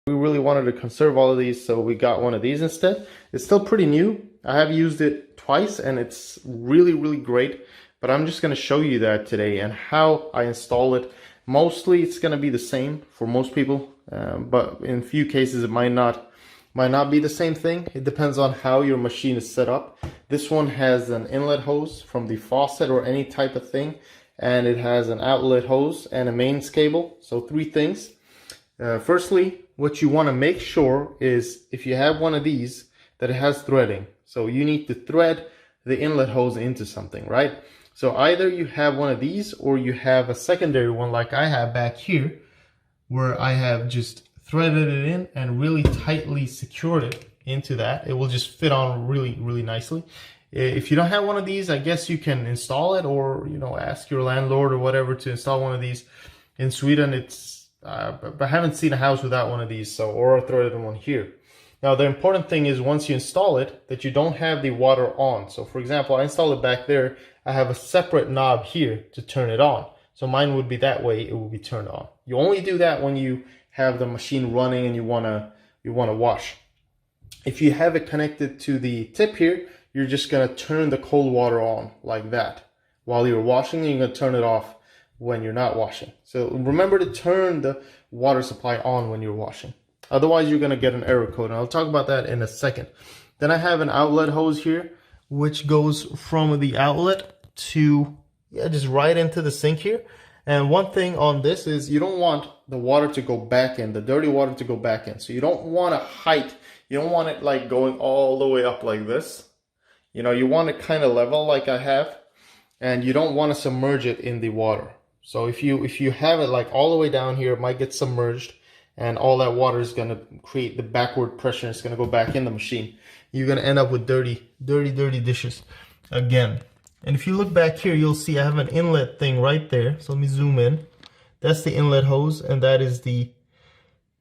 We really wanted to conserve all of these, so we got one of these instead. It's still pretty new. I have used it twice and it's really great, but I'm just going to show you that today and how I install it. Mostly it's going to be the same for most people, but in a few cases it might not be the same thing. It depends on how your machine is set up. This one has an inlet hose from the faucet or any type of thing, and it has an outlet hose and a mains cable. So three things. Firstly, what you want to make sure is if you have one of these, that it has threading. So you need to thread the inlet hose into something, right? So either you have one of these or you have a secondary one like I have back here, where I have just threaded it in and really tightly secured it into that. It will just fit on really nicely. If you don't have one of these, I guess you can install it, or ask your landlord or whatever to install one of these. In Sweden, it's but I haven't seen a house without one of these, or a threaded one here. Now the important thing is once you install it, that you don't have the water on. So for example, I installed it back there. I have a separate knob here to turn it on. So mine would be that way, it will be turned on. You only do that when you have the machine running and you wanna wash. If you have it connected to the tip here, you're just gonna turn the cold water on like that. While you're washing, you're gonna turn it off when you're not washing. So remember to turn the water supply on when you're washing. Otherwise, you're gonna get an error code, and I'll talk about that in a second. Then I have an outlet hose here, which goes from the outlet to just right into the sink here. And one thing on this is you don't want the water to go back in, the dirty water to go back in. So you don't want a height. You don't want it like going all the way up like this. You want it kind of level like I have, and you don't want to submerge it in the water. So if you have it like all the way down here, it might get submerged, and all that water is going to create the backward pressure. It's going to go back in the machine. You're going to end up with dirty dishes again. And if you look back here, you'll see I have an inlet thing right there. So let me zoom in. That's the inlet hose, and that is the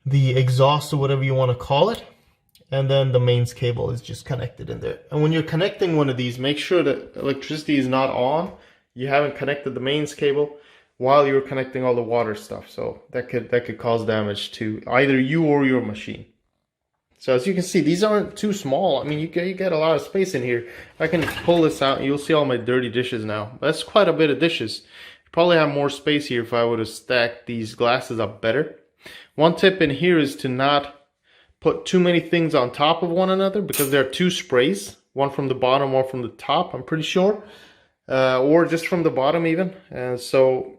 exhaust or whatever you want to call it. And then the mains cable is just connected in there. And when you're connecting one of these, make sure that electricity is not on. You haven't connected the mains cable while you're connecting all the water stuff. So that could cause damage to either you or your machine. So as you can see, these aren't too small. I mean, you get a lot of space in here. I can pull this out and you'll see all my dirty dishes now. That's quite a bit of dishes. You probably have more space here if I would have stacked these glasses up better. One tip in here is to not put too many things on top of one another, because there are two sprays, one from the bottom, one from the top, I'm pretty sure, or just from the bottom even. And so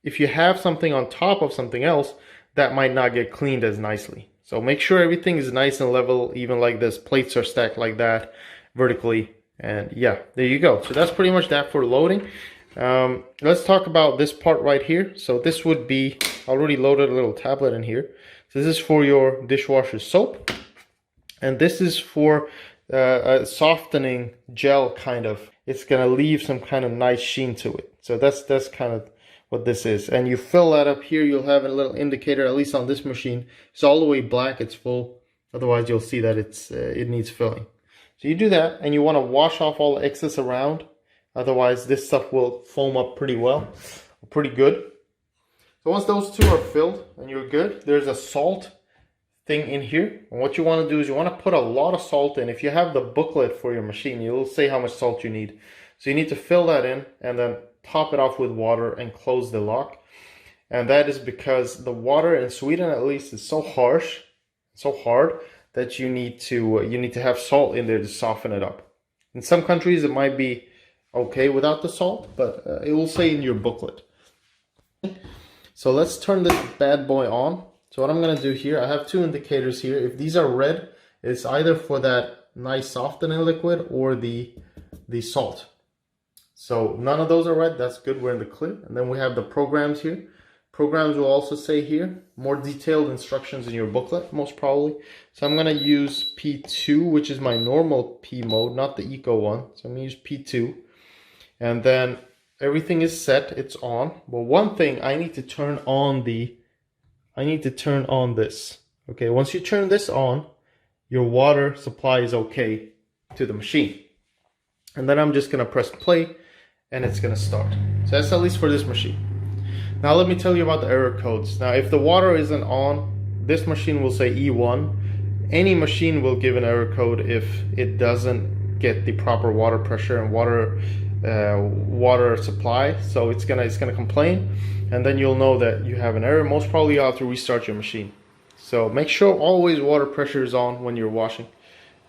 if you have something on top of something else, that might not get cleaned as nicely. So make sure everything is nice and level, even like this. Plates are stacked like that, vertically. And yeah, there you go. So that's pretty much that for loading. Let's talk about this part right here. So this would be, I already loaded a little tablet in here. So this is for your dishwasher soap. And this is for a softening gel kind of. It's gonna leave some kind of nice sheen to it. So that's kind of what this is. And you fill that up here, you'll have a little indicator, at least on this machine. It's all the way black, it's full. Otherwise you'll see that it needs filling. So you do that, and you want to wash off all the excess around. Otherwise this stuff will foam up pretty well, pretty good. So once those two are filled and you're good, there's a salt thing in here. And what you want to do is you want to put a lot of salt in. If you have the booklet for your machine, you'll say how much salt you need. So you need to fill that in and then top it off with water and close the lock. And that is because the water in Sweden, at least, is so harsh, so hard, that you need to have salt in there to soften it up. In some countries it might be okay without the salt, but it will say in your booklet. So let's turn this bad boy on. So what I'm going to do here, I have two indicators here. If these are red, it's either for that nice softening liquid or the salt. So none of those are red, that's good, we're in the clear. And then we have the programs here. Programs will also say here, more detailed instructions in your booklet, most probably. So I'm gonna use P2, which is my normal P mode, not the eco one. So I'm gonna use P2. And then everything is set, it's on. But one thing, I need to turn on this. Okay, once you turn this on, your water supply is okay to the machine. And then I'm just gonna press play, and it's gonna start. So that's at least for this machine. Now let me tell you about the error codes. Now if the water isn't on, This machine will say E1. Any machine will give an error code if it doesn't get the proper water pressure and water supply. So it's gonna complain, and then you'll know that you have an error. Most probably you'll have to restart your machine. So make sure always water pressure is on when you're washing,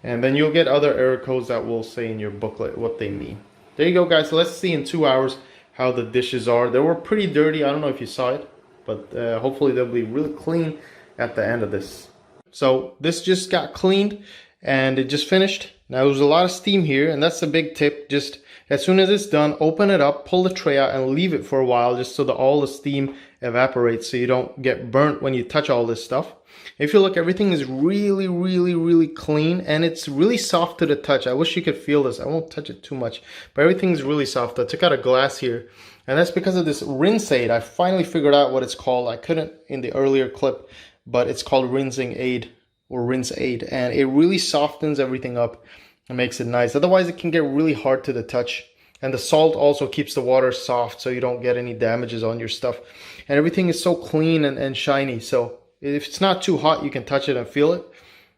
and then you'll get other error codes that will say in your booklet what they mean. There you go, guys. So let's see in 2 hours how the dishes are. They were pretty dirty. I don't know if you saw it, but hopefully they'll be really clean at the end of this. So this just got cleaned and it just finished. Now there's a lot of steam here, and that's a big tip. Just as soon as it's done, open it up, pull the tray out, and leave it for a while just so that all the steam evaporates, so you don't get burnt when you touch all this stuff. If you look, everything is really clean, and it's really soft to the touch. I wish you could feel this. I won't touch it too much, but everything's really soft. I took out a glass here, and that's because of this rinse aid. I finally figured out what it's called. I couldn't in the earlier clip, but it's called rinsing aid or rinse aid, and it really softens everything up and makes it nice. Otherwise it can get really hard to the touch, and the salt also keeps the water soft so you don't get any damages on your stuff, and everything is so clean and shiny. So if it's not too hot, you can touch it and feel it.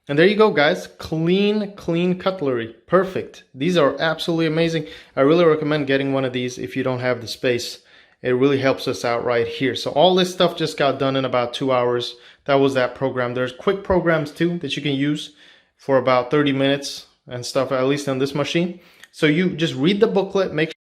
And there you go, guys. Clean cutlery. Perfect. These are absolutely amazing. I really recommend getting one of these if you don't have the space. It really helps us out right here. So all this stuff just got done in about 2 hours. That was that program. There's quick programs too that you can use for about 30 minutes and stuff, at least on this machine. So you just read the booklet, make